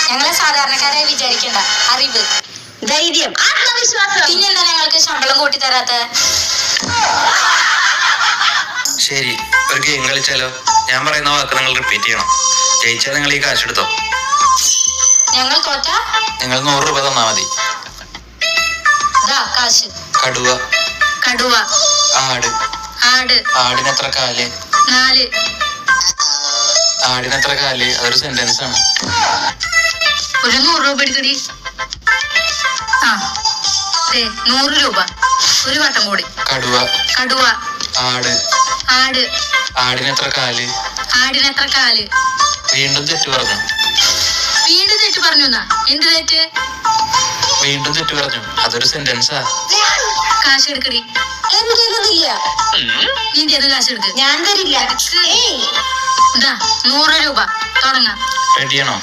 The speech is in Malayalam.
ഞങ്ങളെ സാധാരണക്കാരെ വിചാരിക്കണ്ട, അറിവ്, ധൈര്യം, ആത്മവിശ്വാസം. പിന്നെന്താ ഞങ്ങൾക്ക് ശമ്പളം കൂട്ടി തരാത്ത? ശരി, ഒരു ഗെയിം കളിച്ചാലോ? ഞാൻ പറയുന്ന വാക്ക് നിങ്ങൾ റിപ്പീറ്റ് ചെയ്യണം. ജയിച്ചാൽ നിങ്ങൾ ഈ കാശ് എടുത്തോ. ഞങ്ങൾ തോറ്റ നിങ്ങൾ 100 രൂപ തന്നാ മതി. കാശ്. കടുവ. കടുവ. ആട്. ആട്. ആടിനെത്ര കാല്? 4. ആടിനെത്ര കാല്? അതൊരു സെന്റൻസ് ആണ്. ഒരു 100 രൂപ എടുക്കടി. 100 രൂപ. ഒരു വട്ടം കൂടി. കടുവ. കടുവ. ആട്. ആട്. ആടിനെത്ര കാല്? ആടിനെത്ര കാല്? വീണ്ടും തെറ്റ് പറഞ്ഞു. വീണ്ടും തെറ്റ് പറഞ്ഞു. എന്ത് തെറ്റ്? വീണ്ടും തെറ്റ് പറഞ്ഞു. അതൊരു സെന്റൻസാ. കാശ് എടുക്കടി. നിന്റെ കാശ് എടുക്ക്. ഞാൻ തരില്ല. 100 രൂപ. തുടങ്ങാം. റെഡിയാണോ?